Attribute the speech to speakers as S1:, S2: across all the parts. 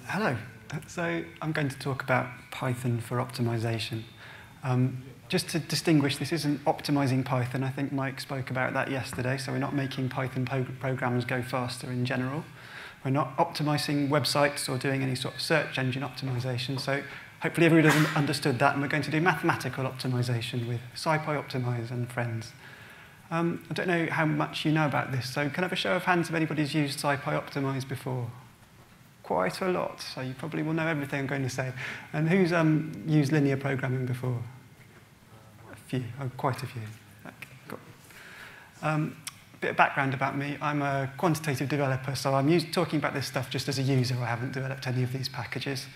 S1: Hello. So I'm going to talk about Python for optimization. Just to distinguish, this isn't optimizing Python. I think Mike spoke about that yesterday. So we're not making Python programs go faster in general. We're not optimizing websites or doing any sort of search engine optimization. So hopefully everybody's understood that. And we're going to do mathematical optimization with scipy.optimize and friends. I don't know how much you know about this. So can I have a show of hands if anybody's used scipy.optimize before? Quite a lot, so you probably will know everything I'm going to say. And who's used linear programming before? A few, quite a few. Okay, cool. A bit of background about me. I'm a quantitative developer, so I'm talking about this stuff just as a user. I haven't developed any of these packages.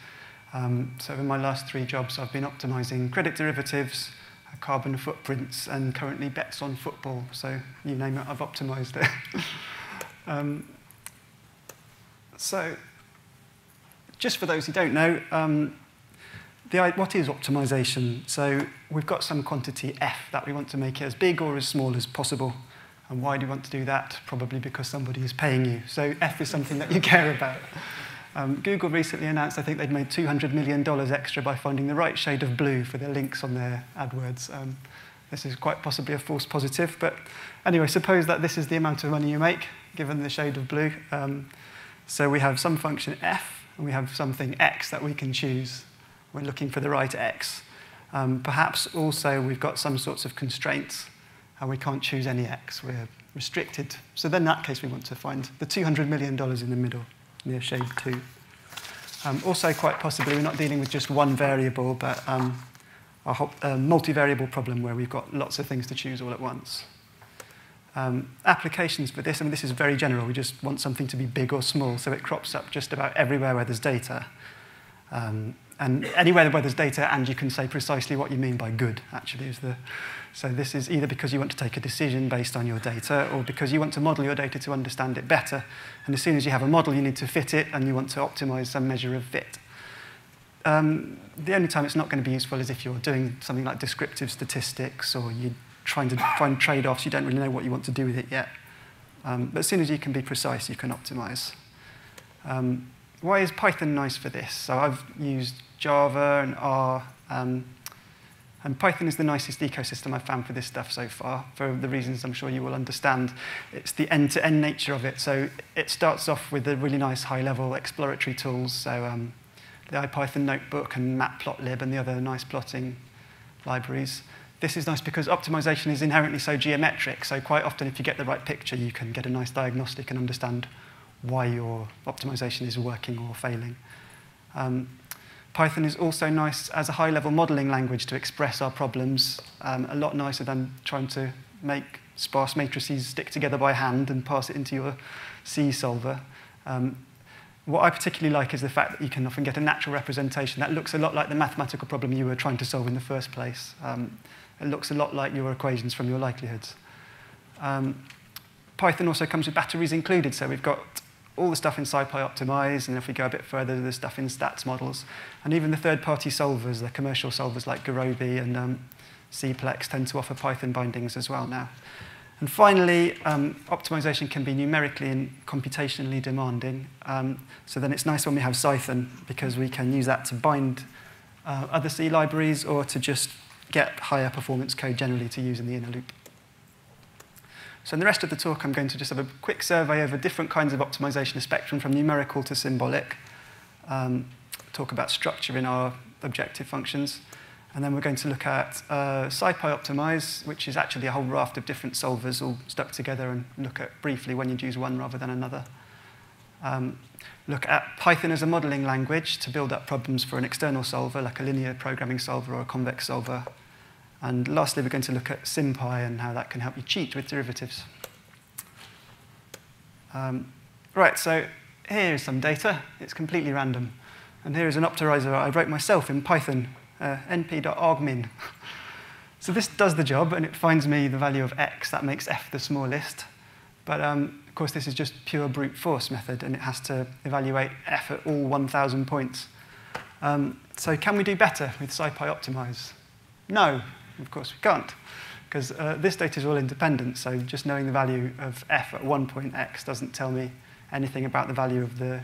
S1: So in my last 3 jobs, I've been optimizing credit derivatives, carbon footprints, and currently bets on football. So you name it, I've optimized it. So just for those who don't know, what is optimization? So we've got some quantity f that we want to make it as big or as small as possible. And why do you want to do that? Probably because somebody is paying you. So f is something that you care about. Google recently announced, I think they'd made $200 million extra by finding the right shade of blue for their links on their AdWords. This is quite possibly a false positive. But anyway, suppose that this is the amount of money you make, given the shade of blue. So we have some function f, and we have something x that we can choose. We're looking for the right x. Perhaps also we've got some sorts of constraints, and we can't choose any x. We're restricted. So then in that case, we want to find the $200 million in the middle, near shade 2. Also, quite possibly, we're not dealing with just one variable, but a multivariable problem where we've got lots of things to choose all at once. Applications for this, I mean, this is very general. We just want something to be big or small, so it crops up just about everywhere where there's data. And anywhere where there's data, and you can say precisely what you mean by good, actually. So this is either because you want to take a decision based on your data, or because you want to model your data to understand it better. And as soon as you have a model, you need to fit it, and you want to optimize some measure of fit. The only time it's not going to be useful is if you're doing something like descriptive statistics, or you're trying to find trade-offs. You don't really know what you want to do with it yet. But as soon as you can be precise, you can optimize. Why is Python nice for this? So I've used Java and R. And Python is the nicest ecosystem I've found for this stuff so far, for the reasons I'm sure you will understand. It's the end-to-end nature of it. So it starts off with the really nice high-level exploratory tools. So the IPython notebook and matplotlib and the other nice plotting libraries. This is nice because optimization is inherently so geometric. So quite often, if you get the right picture, you can get a nice diagnostic and understand why your optimization is working or failing. Python is also nice as a high-level modeling language to express our problems, a lot nicer than trying to make sparse matrices stick together by hand and pass it into your C solver. What I particularly like is the fact that you can often get a natural representation that looks a lot like the mathematical problem you were trying to solve in the first place. It looks a lot like your equations from your likelihoods. Python also comes with batteries included, so we've got all the stuff in scipy.optimize, and if we go a bit further, there's stuff in stats models. And even the third-party solvers, the commercial solvers like Gurobi and Cplex tend to offer Python bindings as well now. And finally, optimization can be numerically and computationally demanding. So then it's nice when we have Cython, because we can use that to bind other C libraries or to just get higher performance code generally to use in the inner loop. So in the rest of the talk, I'm going to just have a quick survey over different kinds of optimization, a spectrum from numerical to symbolic, talk about structure in our objective functions, and then we're going to look at scipy.optimize, which is actually a whole raft of different solvers all stuck together, and look at briefly when you'd use one rather than another. Look at Python as a modeling language to build up problems for an external solver, like a linear programming solver or a convex solver. And lastly, we're going to look at Sympy and how that can help you cheat with derivatives. Right, so here's some data. It's completely random. And here is an optimizer I wrote myself in Python, np.argmin. So this does the job, and it finds me the value of x. That makes f the smallest. But of course, this is just pure brute force method, and it has to evaluate f at all 1,000 points. So can we do better with scipy.optimize? No, of course we can't, because this data is all independent. So just knowing the value of f at 1 point x doesn't tell me anything about the value of the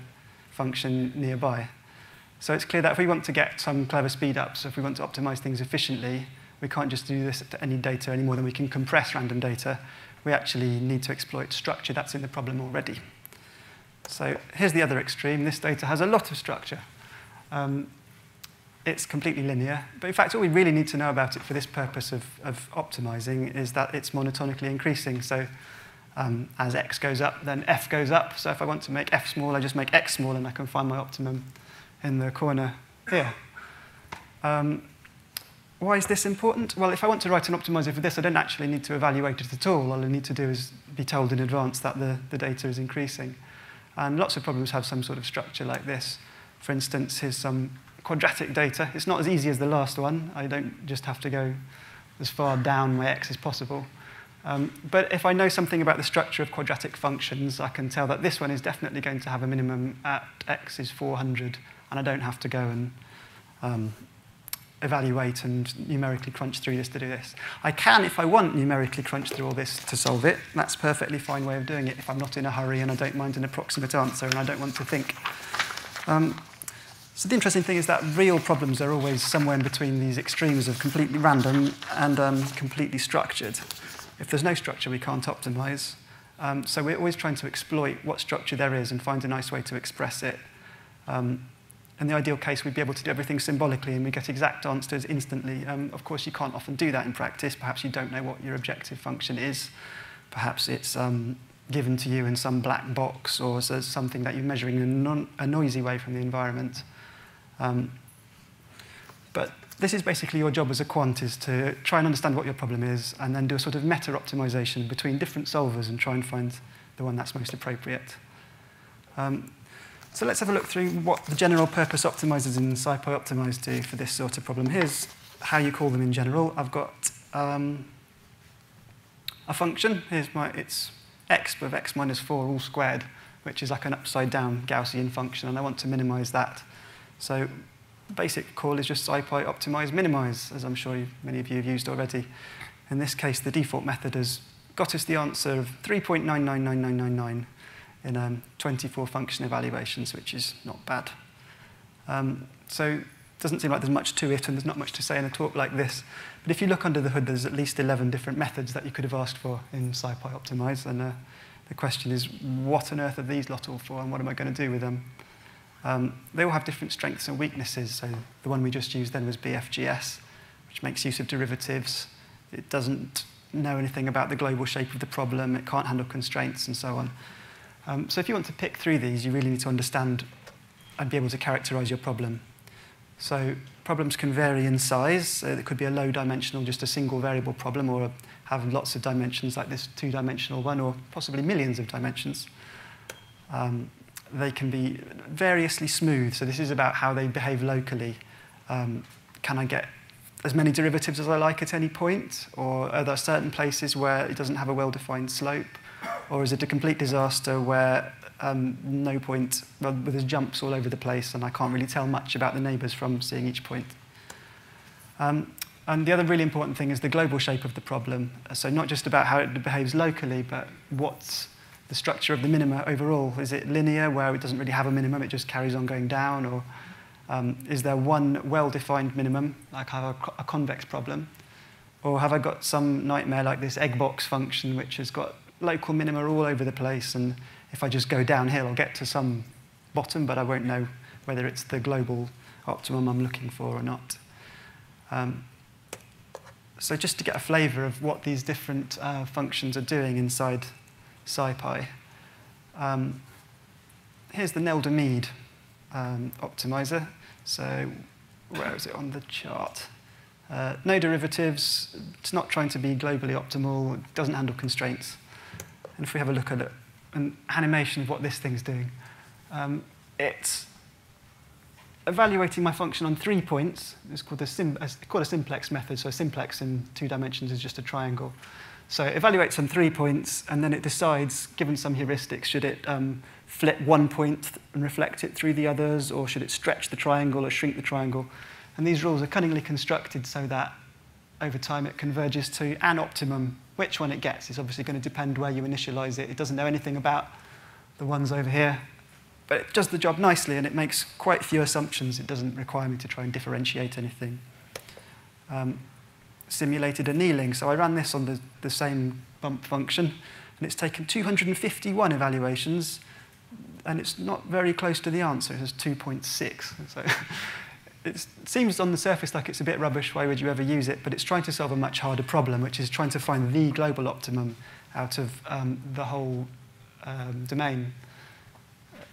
S1: function nearby. So it's clear that if we want to get some clever speedups, if we want to optimize things efficiently, we can't just do this to any data any more than we can compress random data. We actually need to exploit structure that's in the problem already. So here's the other extreme. This data has a lot of structure. It's completely linear. But in fact, all we really need to know about it for this purpose of optimizing is that it's monotonically increasing. So as x goes up, then f goes up. So if I want to make f small, I just make x small, and I can find my optimum in the corner here. Why is this important? Well, if I want to write an optimizer for this, I don't actually need to evaluate it at all. All I need to do is be told in advance that the data is increasing. And lots of problems have some sort of structure like this. For instance, here's some quadratic data. It's not as easy as the last one. I don't just have to go as far down my x as possible. But if I know something about the structure of quadratic functions, I can tell that this one is definitely going to have a minimum at x is 400, and I don't have to go and evaluate and numerically crunch through this to do this. I can, if I want, numerically crunch through all this to solve it. That's a perfectly fine way of doing it if I'm not in a hurry and I don't mind an approximate answer and I don't want to think. So the interesting thing is that real problems are always somewhere in between these extremes of completely random and completely structured. If there's no structure, we can't optimize. So we're always trying to exploit what structure there is and find a nice way to express it. In the ideal case, we'd be able to do everything symbolically and we get exact answers instantly. Of course, you can't often do that in practice. Perhaps you don't know what your objective function is. Perhaps it's given to you in some black box or as something that you're measuring in a noisy way from the environment. But this is basically your job as a quant, is to try and understand what your problem is and then do a sort of meta-optimization between different solvers and try and find the one that's most appropriate. So let's have a look through what the general purpose optimizers in scipy.optimize do for this sort of problem. Here's how you call them in general. I've got a function. It's x of x minus 4 all squared, which is like an upside-down Gaussian function, and I want to minimize that. So basic call is just scipy.optimize minimize, as I'm sure many of you have used already. In this case, the default method has got us the answer of 3.999999 in 24 function evaluations, which is not bad. So it doesn't seem like there's much to it, and there's not much to say in a talk like this. But if you look under the hood, there's at least 11 different methods that you could have asked for in scipy.optimize. And the question is, what on earth are these lot all for, and what am I going to do with them? They all have different strengths and weaknesses. So the one we just used then was BFGS, which makes use of derivatives. It doesn't know anything about the global shape of the problem. It can't handle constraints, and so on. So if you want to pick through these, you really need to understand and be able to characterize your problem. So problems can vary in size. So it could be a low-dimensional, just a single variable problem, or have lots of dimensions like this two-dimensional one, or possibly millions of dimensions. They can be variously smooth. So this is about how they behave locally. Can I get as many derivatives as I like at any point? Or are there certain places where it doesn't have a well-defined slope? Or is it a complete disaster where no point, well, there's jumps all over the place and I can't really tell much about the neighbors from seeing each point? And the other really important thing is the global shape of the problem. So not just about how it behaves locally, but what's the structure of the minima overall. Is it linear, where it doesn't really have a minimum, it just carries on going down? Or is there one well-defined minimum, like I have a convex problem? Or have I got some nightmare like this egg box function, which has got local minima all over the place, and if I just go downhill, I'll get to some bottom, but I won't know whether it's the global optimum I'm looking for or not. So just to get a flavor of what these different functions are doing inside Sympy, here's the Nelder-Mead optimizer. So where is it on the chart? No derivatives. It's not trying to be globally optimal. It doesn't handle constraints. And if we have a look at an animation of what this thing's doing, it's evaluating my function on 3 points. It's called a simplex method. So a simplex in 2 dimensions is just a triangle. So it evaluates on 3 points, and then it decides, given some heuristics, should it flip 1 point and reflect it through the others, or should it stretch the triangle or shrink the triangle? And these rules are cunningly constructed so that over time it converges to an optimum. Which one it gets is obviously going to depend where you initialize it. It doesn't know anything about the ones over here. But it does the job nicely, and it makes quite few assumptions. It doesn't require me to try and differentiate anything. Simulated annealing. So I ran this on the same bump function, and it's taken 251 evaluations, and it's not very close to the answer. It has 2.6. So it seems on the surface like it's a bit rubbish. Why would you ever use it? But it's trying to solve a much harder problem, which is trying to find the global optimum out of the whole domain.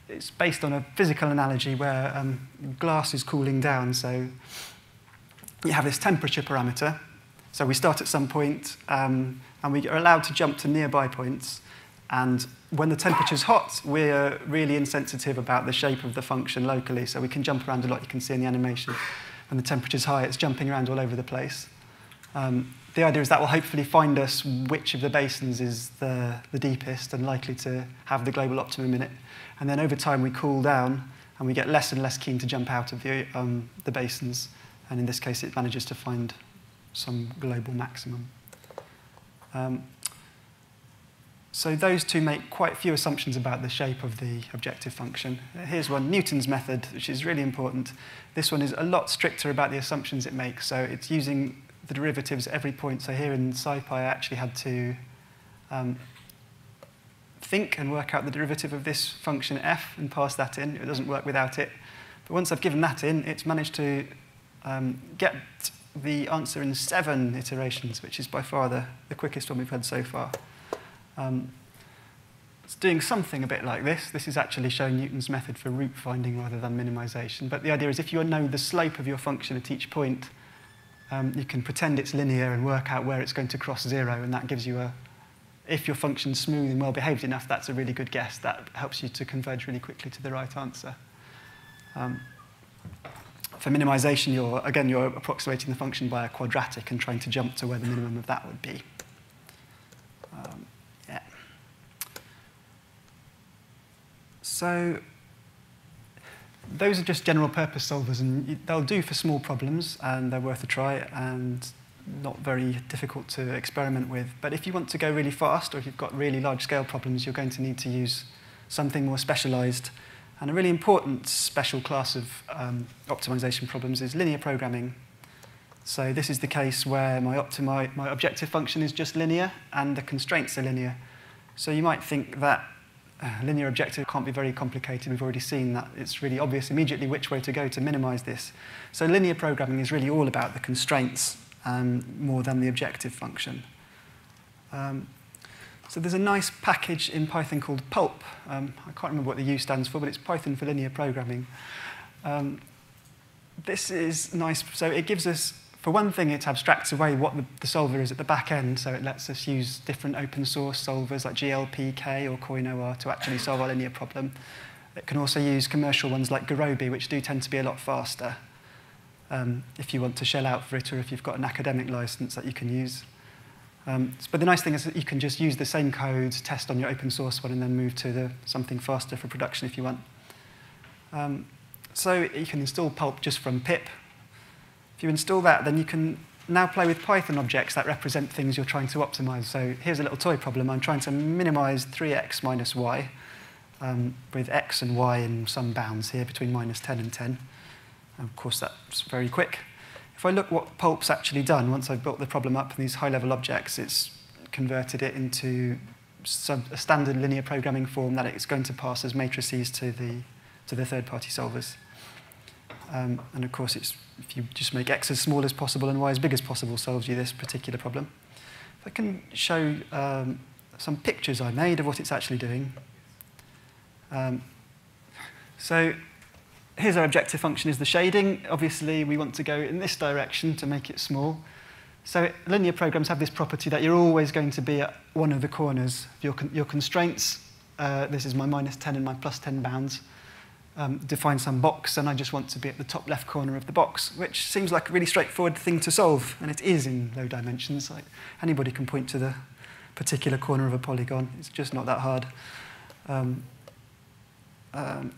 S1: It's based on a physical analogy where glass is cooling down. So you have this temperature parameter. So we start at some point, and we are allowed to jump to nearby points. And when the temperature's hot, we're really insensitive about the shape of the function locally. So we can jump around a lot. You can see in the animation. When the temperature's high, it's jumping around all over the place. The idea is that will hopefully find us which of the basins is the deepest and likely to have the global optimum in it. And then over time, we cool down, and we get less and less keen to jump out of the basins. And in this case, it manages to find some global maximum. So those two make quite few assumptions about the shape of the objective function. Here's one, Newton's method, which is really important. This one is a lot stricter about the assumptions it makes. So it's using the derivatives at every point. So here in SciPy, I actually had to think and work out the derivative of this function f and pass that in. It doesn't work without it. But once I've given that in, it's managed to get the answer in 7 iterations, which is by far the quickest one we've had so far. It's doing something a bit like this. This is actually showing Newton's method for root finding rather than minimization. But the idea is if you know the slope of your function at each point, you can pretend it's linear and work out where it's going to cross 0, and that gives you if your function's smooth and well-behaved enough, that's a really good guess. That helps you to converge really quickly to the right answer. For minimization, you're approximating the function by a quadratic and trying to jump to where the minimum of that would be. Yeah. So those are just general purpose solvers, and they'll do for small problems, and they're worth a try, and not very difficult to experiment with. But if you want to go really fast, or if you've got really large-scale problems, you're going to need to use something more specialized. And a really important special class of optimization problems is linear programming. So this is the case where my objective function is just linear, and the constraints are linear. So you might think that linear objective can't be very complicated. We've already seen that it's really obvious immediately which way to go to minimize this. So linear programming is really all about the constraints more than the objective function. So there's a nice package in Python called Pulp. I can't remember what the U stands for, but it's Python for linear programming. This is nice. So it gives us, for one thing, it abstracts away what the solver is at the back end. So it lets us use different open source solvers like GLPK or CoinOR to actually solve our linear problem. It can also use commercial ones like Gurobi, which do tend to be a lot faster if you want to shell out for it, or if you've got an academic license that you can use. But the nice thing is that you can just use the same code, test on your open source one, and then move to something faster for production if you want. So you can install Pulp just from pip. If you install that, then you can now play with Python objects that represent things you're trying to optimize. So here's a little toy problem. I'm trying to minimize 3x minus y with x and y in some bounds here between minus 10 and 10. And of course, that's very quick. If I look what Pulp's actually done, once I've built the problem up in these high-level objects, it's converted it into a standard linear programming form that it's going to pass as matrices to the third-party solvers. And of course, if you just make x as small as possible and y as big as possible, solves you this particular problem. If I can show some pictures I made of what it's actually doing. So here's our objective function is the shading. Obviously, we want to go in this direction to make it small. So linear programs have this property that you're always going to be at one of the corners of your constraints. This is my minus 10 and my plus 10 bounds. Define some box, and I just want to be at the top left corner of the box, which seems like a really straightforward thing to solve, and it is in low dimensions. Like anybody can point to the particular corner of a polygon. It's just not that hard.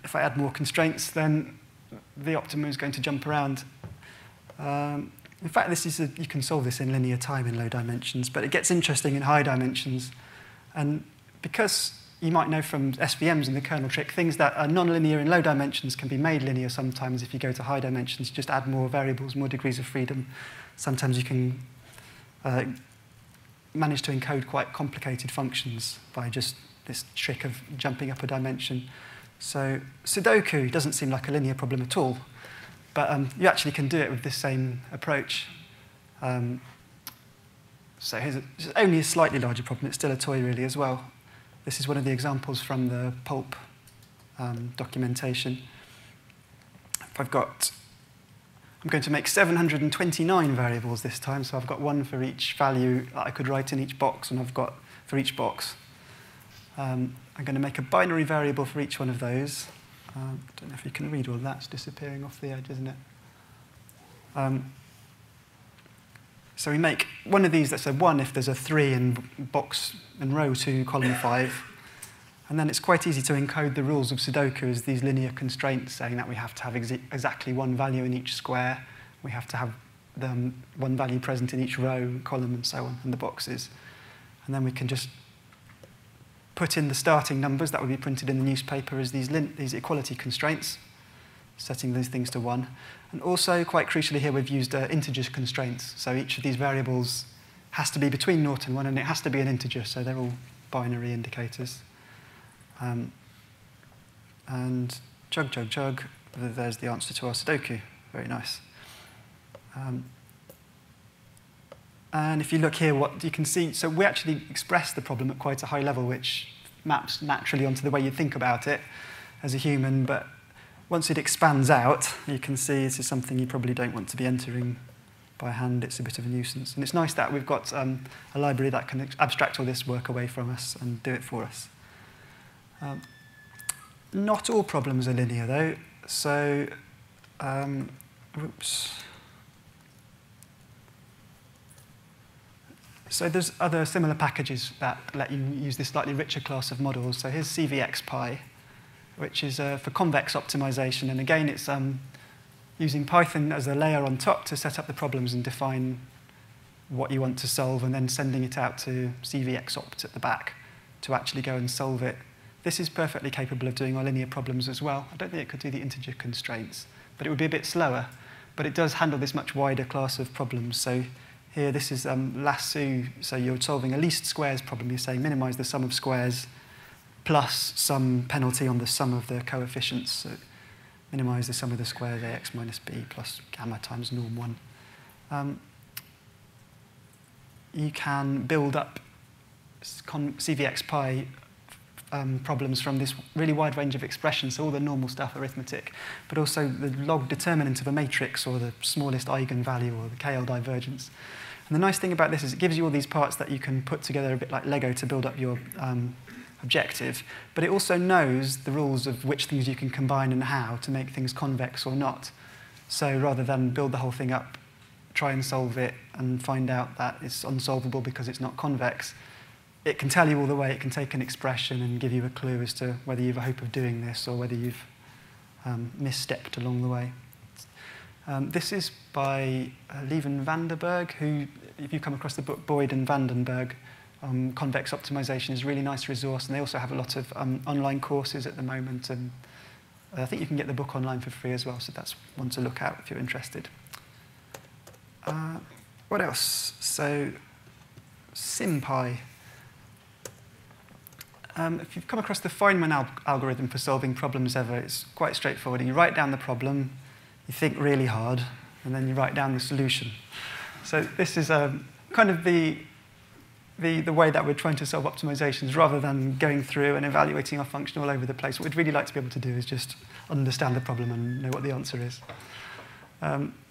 S1: If I add more constraints, then the optimum is going to jump around. In fact, you can solve this in linear time in low dimensions, but it gets interesting in high dimensions. And because you might know from SVMs and the kernel trick, things that are non-linear in low dimensions can be made linear sometimes if you go to high dimensions. Just add more variables, more degrees of freedom. Sometimes you can manage to encode quite complicated functions by just this trick of jumping up a dimension. So Sudoku doesn't seem like a linear problem at all, but you actually can do it with this same approach. So here's only a slightly larger problem. It's still a toy, really, as well. This is one of the examples from the pulp documentation. I'm going to make 729 variables this time, so I've got one for each value that I could write in each box, and I've got for each box. I'm going to make a binary variable for each one of those. I don't know if you can read all that. It's disappearing off the edge, isn't it? So we make one of these that's a 1 if there's a 3 in box in row 2, column 5. And then it's quite easy to encode the rules of Sudoku as these linear constraints, saying that we have to have exactly one value in each square. We have to have one value present in each row, column, and so on, and the boxes. And then we can just put in the starting numbers that would be printed in the newspaper as these equality constraints, setting these things to 1. And also, quite crucially here, we've used integer constraints. So each of these variables has to be between 0 and 1, and it has to be an integer, so they're all binary indicators. And chug, chug, chug, there's the answer to our Sudoku. Very nice. And if you look here, what you can see, so we actually express the problem at quite a high level, which maps naturally onto the way you think about it as a human, but once it expands out, you can see this is something you probably don't want to be entering by hand. It's a bit of a nuisance. And it's nice that we've got a library that can abstract all this work away from us and do it for us. Not all problems are linear, though. So, oops. So there's other similar packages that let you use this slightly richer class of models. So here's CVXPy, which is for convex optimization. And again, it's using Python as a layer on top to set up the problems and define what you want to solve, and then sending it out to CVXOpt at the back to actually go and solve it. This is perfectly capable of doing our linear problems as well. I don't think it could do the integer constraints, but it would be a bit slower. But it does handle this much wider class of problems. So here, this is lasso. So you're solving a least squares problem. You're saying minimize the sum of squares plus some penalty on the sum of the coefficients. So minimize the sum of the squares, ax minus b plus gamma times norm 1. You can build up CVXPy problems from this really wide range of expressions, so all the normal stuff, arithmetic, but also the log determinant of a matrix, or the smallest eigenvalue, or the KL divergence. And the nice thing about this is it gives you all these parts that you can put together a bit like Lego to build up your objective, but it also knows the rules of which things you can combine and how to make things convex or not. So rather than build the whole thing up, try and solve it, and find out that it's unsolvable because it's not convex, it can tell you all the way. It can take an expression and give you a clue as to whether you have a hope of doing this or whether you've misstepped along the way. This is by Lieven Vandenberg, who, if you come across the book Boyd and Vandenberg, convex optimization is a really nice resource, and they also have a lot of online courses at the moment, and I think you can get the book online for free as well, so that's one to look at if you're interested. What else? So, Sympy. If you've come across the Feynman algorithm for solving problems ever, it's quite straightforward. You write down the problem, you think really hard, and then you write down the solution. So this is kind of the way that we're trying to solve optimizations, rather than going through and evaluating our function all over the place. What we'd really like to be able to do is just understand the problem and know what the answer is.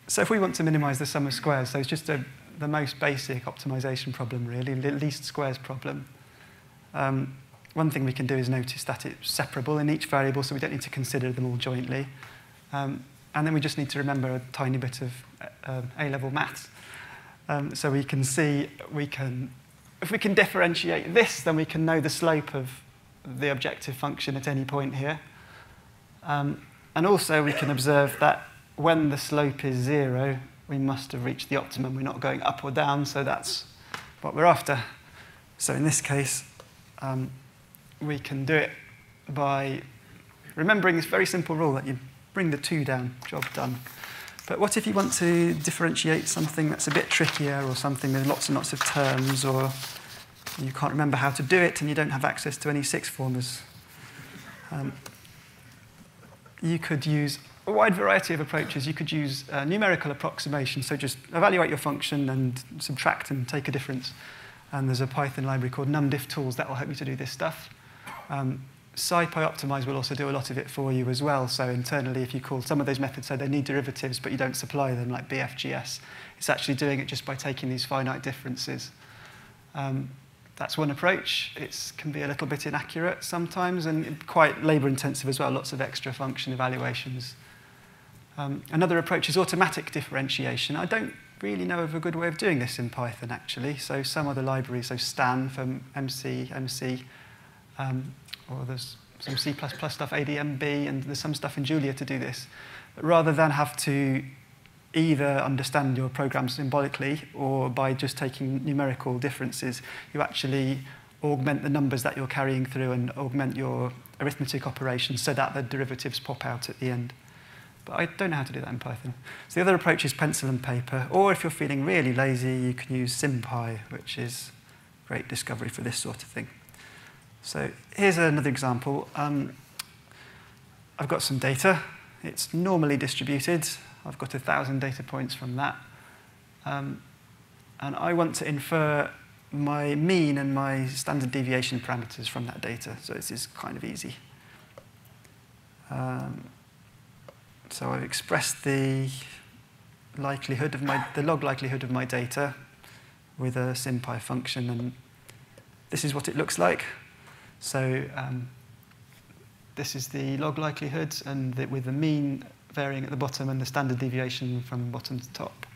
S1: So if we want to minimize the sum of squares, so it's just the most basic optimization problem, really, least squares problem. One thing we can do is notice that it's separable in each variable, so we don't need to consider them all jointly. And then we just need to remember a tiny bit of A-level maths. So we can see, if we can differentiate this, then we can know the slope of the objective function at any point here. And also we can observe that when the slope is 0, we must have reached the optimum. We're not going up or down, so that's what we're after. So in this case, we can do it by remembering this very simple rule that you bring the 2 down, job done. But what if you want to differentiate something that's a bit trickier, or something with lots and lots of terms, or you can't remember how to do it and you don't have access to any sixth formers? You could use a wide variety of approaches. You could use numerical approximation, so just evaluate your function and subtract and take a difference. And there's a Python library called numDiffTools that will help you to do this stuff. Scipy.optimize will also do a lot of it for you as well. So internally, if you call some of those methods, say they need derivatives, but you don't supply them, like BFGS, it's actually doing it just by taking these finite differences. That's one approach. It can be a little bit inaccurate sometimes and quite labor-intensive as well, lots of extra function evaluations. Another approach is automatic differentiation. I don't really know of a good way of doing this in Python, actually. So some other libraries, so stan from MC, or there's some C++ stuff, ADMB, and there's some stuff in Julia to do this. But rather than have to either understand your program symbolically or by just taking numerical differences, you actually augment the numbers that you're carrying through and augment your arithmetic operations so that the derivatives pop out at the end. But I don't know how to do that in Python. So the other approach is pencil and paper, or if you're feeling really lazy, you can use Sympy, which is a great discovery for this sort of thing. So here's another example. I've got some data. It's normally distributed. I've got 1,000 data points from that. And I want to infer my mean and my standard deviation parameters from that data. So this is kind of easy. So I've expressed the likelihood of the log likelihood of my data with a Sympy function, and this is what it looks like. So this is the log likelihood, and with the mean varying at the bottom and the standard deviation from bottom to top.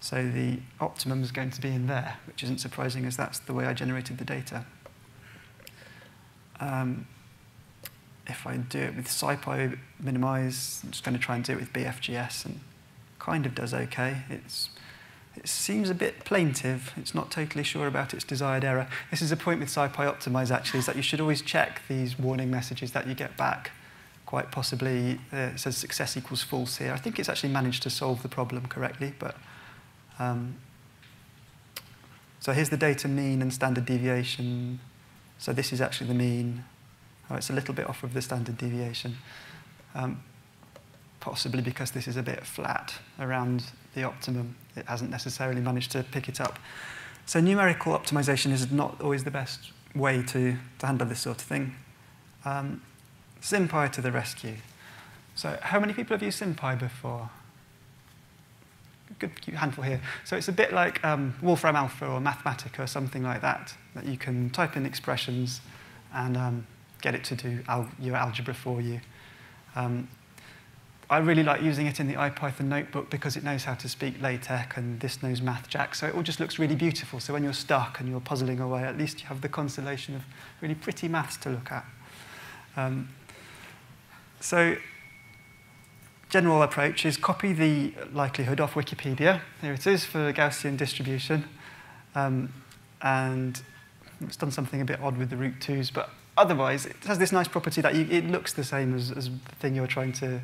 S1: So the optimum is going to be in there, which isn't surprising as that's the way I generated the data. If I do it with scipy minimize, I'm just going to try and do it with BFGS, and kind of does okay. It seems a bit plaintive. It's not totally sure about its desired error. This is a point with scipy.optimize, actually, is that you should always check these warning messages that you get back. Quite possibly, it says success equals false here. I think it's actually managed to solve the problem correctly. But so here's the data mean and standard deviation. So this is actually the mean. Oh, it's a little bit off of the standard deviation, possibly because this is a bit flat around the optimum. It hasn't necessarily managed to pick it up. So numerical optimization is not always the best way to handle this sort of thing. Sympy to the rescue. So how many people have used Sympy before? Good handful here. So it's a bit like Wolfram Alpha or Mathematica or something like that you can type in expressions and get it to do your algebra for you. I really like using it in the IPython notebook because it knows how to speak LaTeX, and this knows MathJack, so it all just looks really beautiful. So when you're stuck and you're puzzling away, at least you have the consolation of really pretty maths to look at. So general approach is copy the likelihood off Wikipedia. Here it is for Gaussian distribution. And it's done something a bit odd with the root 2's, but otherwise it has this nice property that it looks the same as the thing you're trying to,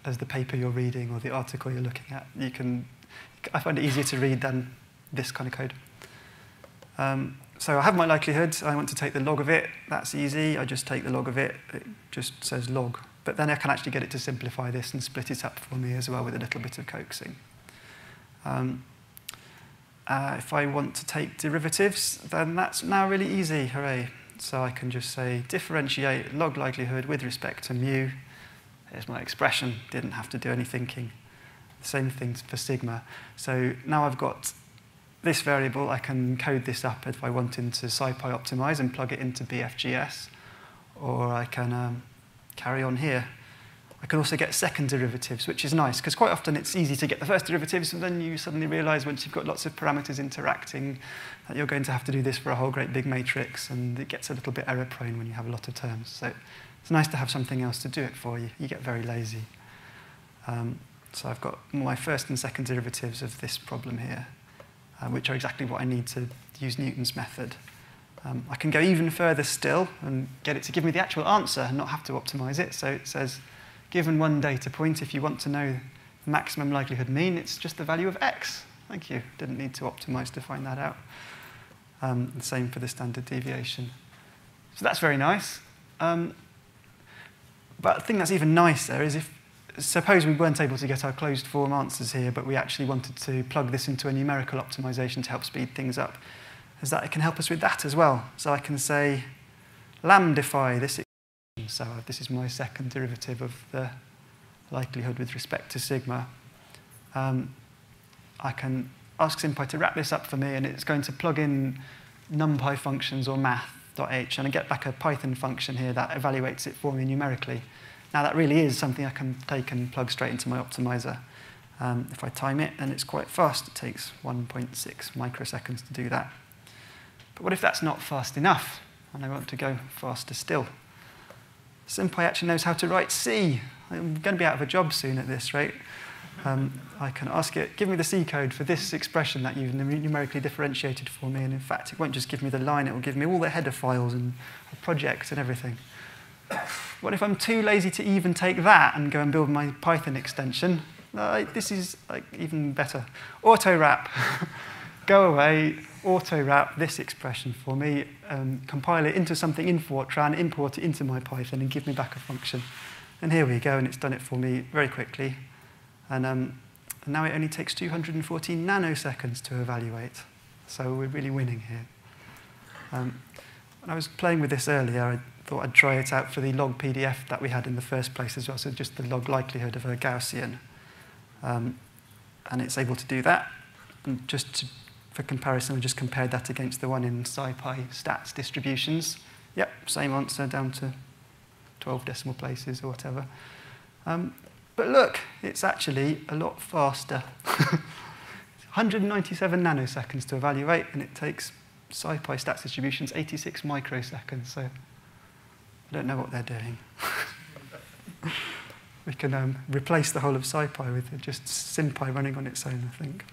S1: as the paper you're reading or the article you're looking at. I find it easier to read than this kind of code. So I have my likelihood. I want to take the log of it. That's easy. I just take the log of it. It just says log. But then I can actually get it to simplify this and split it up for me as well with a little bit of coaxing. If I want to take derivatives, then that's now really easy. Hooray. So I can just say differentiate log likelihood with respect to mu. Here's my expression. Didn't have to do any thinking. Same thing for sigma. So now I've got this variable. I can code this up if I want into scipy.optimize and plug it into BFGS. Or I can carry on here. I can also get second derivatives, which is nice, because quite often it's easy to get the first derivatives, and then you suddenly realize once you've got lots of parameters interacting that you're going to have to do this for a whole great big matrix, and it gets a little bit error-prone when you have a lot of terms. So it's nice to have something else to do it for you. You get very lazy. So I've got my first and second derivatives of this problem here, which are exactly what I need to use Newton's method. I can go even further still and get it to give me the actual answer and not have to optimize it. So it says, given one data point, if you want to know the maximum likelihood mean, it's just the value of x. Thank you. Didn't need to optimize to find that out. The same for the standard deviation. So that's very nice. But the thing that's even nicer is suppose we weren't able to get our closed form answers here, but we actually wanted to plug this into a numerical optimization to help speed things up, is that it can help us with that as well. So I can say, lambdify this expression. So this is my second derivative of the likelihood with respect to sigma. I can ask Sympy to wrap this up for me, and it's going to plug in numpy functions or math.h, and I get back a Python function here that evaluates it for me numerically. Now, that really is something I can take and plug straight into my optimizer. If I time it, then it's quite fast. It takes 1.6 microseconds to do that. But what if that's not fast enough, and I want to go faster still? Sympy actually knows how to write C. I'm going to be out of a job soon at this rate. I can ask it, give me the C code for this expression that you've numerically differentiated for me, and in fact, it won't just give me the line, it will give me all the header files and a project and everything. What if I'm too lazy to even take that and go and build my Python extension? This is even better. Auto-wrap. Go away, auto-wrap this expression for me, compile it into something in Fortran, import it into my Python, and give me back a function. And here we go, and it's done it for me very quickly. And now it only takes 214 nanoseconds to evaluate. So we're really winning here. When I was playing with this earlier, I thought I'd try it out for the log PDF that we had in the first place as well, so just the log likelihood of a Gaussian. And it's able to do that. And for comparison, I just compared that against the one in scipy stats distributions. Yep, same answer down to 12 decimal places or whatever. But look, it's actually a lot faster. 197 nanoseconds to evaluate, and it takes scipy stats distributions 86 microseconds. So I don't know what they're doing. We can replace the whole of scipy with just Sympy running on its own, I think.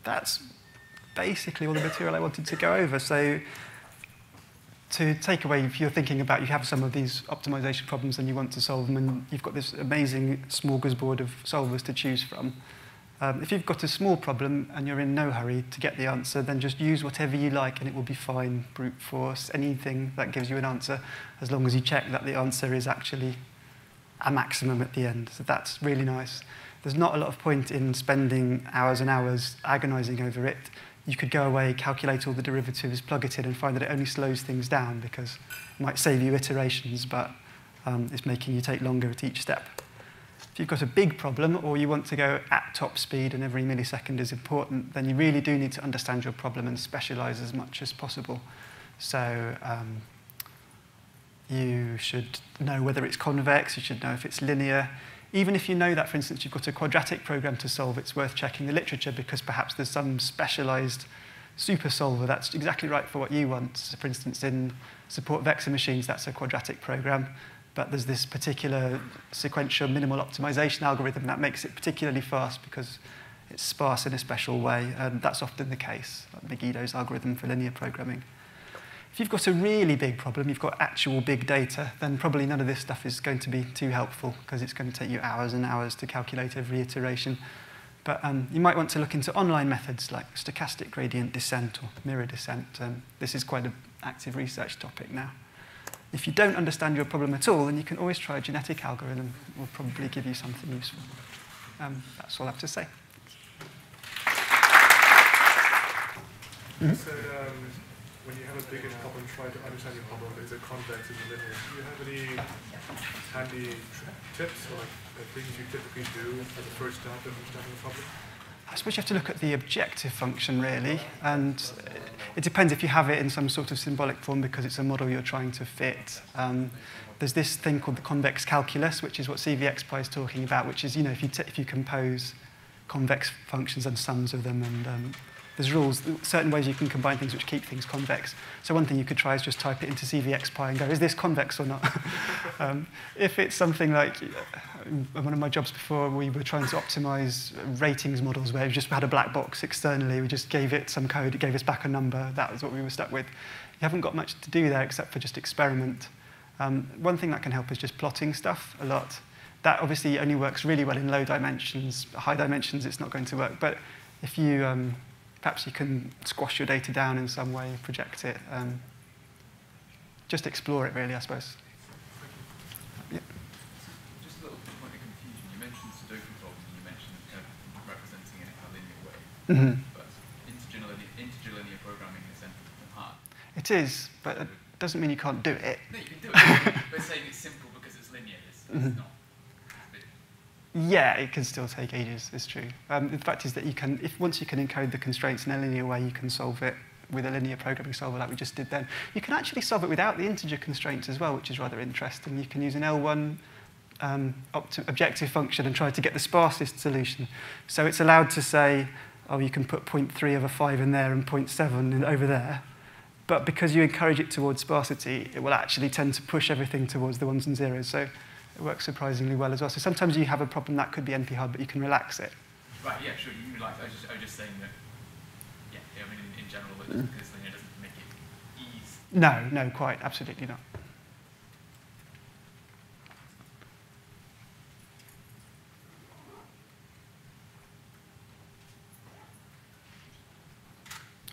S1: That's basically all the material I wanted to go over. So to take away, if you're thinking about you have some of these optimization problems and you want to solve them, and you've got this amazing smorgasbord of solvers to choose from, if you've got a small problem and you're in no hurry to get the answer, then just use whatever you like and it will be fine. Brute force, anything that gives you an answer, as long as you check that the answer is actually a maximum at the end. So that's really nice. There's not a lot of point in spending hours and hours agonizing over it. You could go away, calculate all the derivatives, plug it in, and find that it only slows things down because it might save you iterations, but it's making you take longer at each step. If you've got a big problem or you want to go at top speed and every millisecond is important, then you really do need to understand your problem and specialize as much as possible. So you should know whether it's convex, you should know if it's linear. Even if you know that, for instance, you've got a quadratic program to solve, it's worth checking the literature because perhaps there's some specialized super solver that's exactly right for what you want. So for instance, in support vector machines, that's a quadratic program. But there's this particular sequential minimal optimization algorithm that makes it particularly fast because it's sparse in a special way. And that's often the case, like Megiddo's algorithm for linear programming. If you've got a really big problem, you've got actual big data, then probably none of this stuff is going to be too helpful because it's going to take you hours and hours to calculate every iteration. But you might want to look into online methods like stochastic gradient descent or mirror descent. This is quite an active research topic now. If you don't understand your problem at all, then you can always try a genetic algorithm. It will probably give you something useful. That's all I have to say.
S2: You said when you have a big enough problem, try to understand your problem. Is it convex? Is it linear? Do you have any handy tips or things you typically do as a first step in understanding the problem?
S1: I suppose you have to look at the objective function, really. And it depends if you have it in some sort of symbolic form because it's a model you're trying to fit. There's this thing called the convex calculus, which is what CVXPy is talking about, which is, if you compose convex functions and sums of them and there's rules, certain ways you can combine things which keep things convex. So one thing you could try is just type it into CVXPy and go, is this convex or not? If it's something like, one of my jobs before, we were trying to optimize ratings models where we just had a black box externally, we just gave it some code, it gave us back a number, that was what we were stuck with. You haven't got much to do there except for just experiment. One thing that can help is just plotting stuff a lot. That obviously only works really well in low dimensions. High dimensions, it's not going to work. But if you, perhaps you can squash your data down in some way, project it. Just explore it, really, I suppose. Yeah.
S3: Just a little point of confusion. You mentioned Sudoku problems, and you mentioned kind of representing it in a linear way.
S1: Mm-hmm.
S3: But integer linear programming is then hard.
S1: It is, but it doesn't mean you can't do it.
S3: No, you can do it. But saying it's simple because it's linear is not.
S1: Yeah, it can still take ages, it's true. The fact is that you can, once you can encode the constraints in a linear way, you can solve it with a linear programming solver like we just did then. You can actually solve it without the integer constraints as well, which is rather interesting. You can use an L1 objective function and try to get the sparsest solution. So it's allowed to say, oh, you can put 0.3 over 5 in there and 0.7 over there. But because you encourage it towards sparsity, it will actually tend to push everything towards the ones and zeros. So it works surprisingly well as well. So sometimes you have a problem that could be NP-hard, but you can relax it.
S3: Right, yeah, sure. You relax. I was just saying that, yeah, I mean, in general, it just because linear doesn't make it easy.
S1: No, quite. Absolutely not.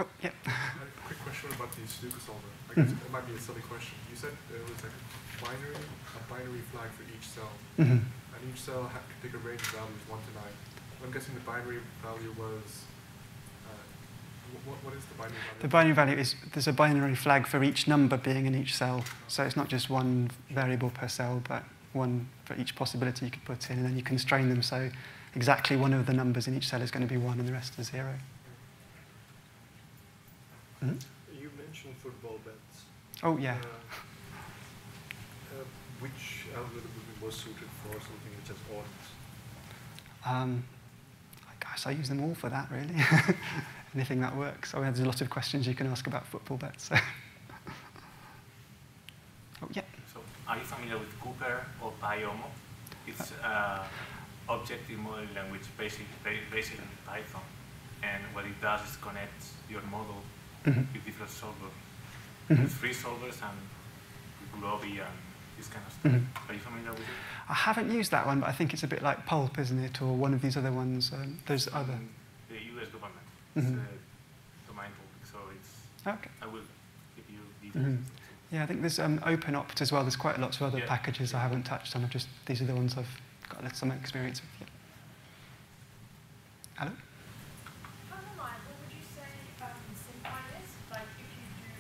S1: Oh, yeah.
S2: A quick question about the Sudoku solver. I guess it might be a silly question. You said there was like a binary flag for each cell.
S1: Mm-hmm.
S2: And each cell could take a range of values 1 to 9. I'm guessing the binary value was, what is the binary value?
S1: The binary value is, there's a binary flag for each number being in each cell. So it's not just one variable per cell, but one for each possibility you could put in, and then you constrain them so exactly one of the numbers in each cell is going to be 1 and the rest is 0. Mm-hmm.
S4: You mentioned football bets.
S1: Oh, yeah.
S4: Which algorithm would be more suited for something which has odds?
S1: I guess I use them all for that, really. Anything that works. There's a lot of questions you can ask about football bets. So. Oh, yeah.
S5: So, are you familiar with Cooper or PyOmo? It's objective modeling language based in Python. And what it does is connect your model with different solvers. With free solvers and Groovy and this kind of stuff. Are you familiar with it?
S1: I haven't used that one, but I think it's a bit like Pulp, isn't it? Or one of these other ones. There's other.
S5: The US government. It's a domain topic, so it's.
S1: Okay.
S5: I will give you details.
S1: Yeah, I think there's OpenOpt as well. There's quite lots of other packages I haven't touched on. These are the ones I've got some experience with. Yeah. Hello?
S6: What would you say Sympy is? Like if you do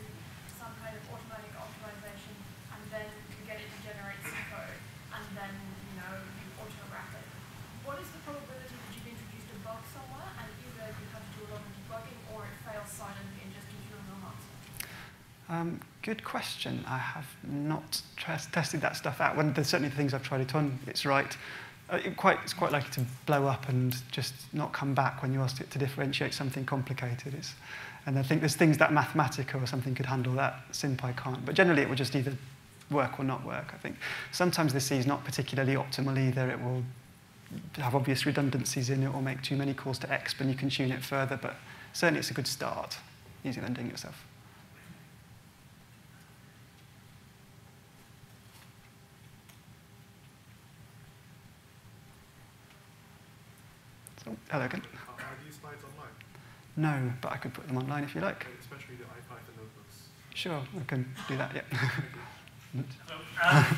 S6: some kind of automatic optimization and then you get it to generate some code and then you auto-wrap it. What is the probability that you've introduced a bug somewhere and either you have to do a lot of debugging or it fails silently and just gives you a null answer?
S1: Good question. I have not tested that stuff out. There's certainly the things I've tried it on, it's right. It's quite likely to blow up and just not come back when you ask it to differentiate something complicated. And I think there's things that Mathematica or something could handle that Sympy can't. But generally, it will just either work or not work, I think. Sometimes the C is not particularly optimal either. It will have obvious redundancies in it or make too many calls to exp, and you can tune it further. But certainly, it's a good start, easier than doing it yourself. So, hello again.
S2: Are these slides online?
S1: No, but I could put them online if you like.
S2: Especially the IPython notebooks.
S1: Sure, I can do that, yeah.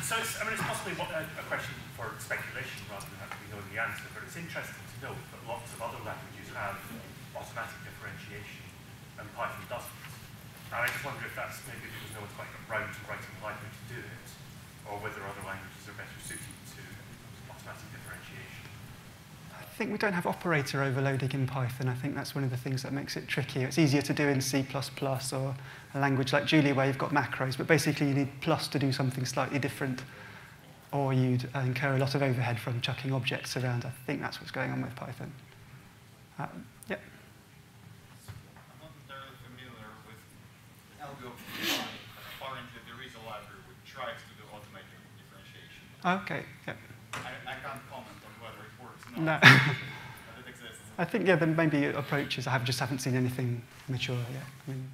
S5: So it's possibly a question for speculation rather than actually knowing the answer, but it's interesting to note that lots of other languages have automatic differentiation and Python doesn't. And I just wonder if that's maybe because no one's quite got round to writing a library to do it, or whether other languages are better suited to automatic differentiation.
S1: I think we don't have operator overloading in Python. I think that's one of the things that makes it tricky. It's easier to do in C++ or a language like Julia where you've got macros, but basically you need plus to do something slightly different, or you'd incur a lot of overhead from chucking objects around. I think that's what's going on with Python. Yep.
S7: PyData.optimize, apparently there is a library which tries to do automated differentiation.
S1: Okay, yeah.
S7: I can't comment on whether it works or
S1: No.
S7: not, but it exists.
S1: I think, yeah, there may be approaches. I just haven't seen anything mature yet. I mean,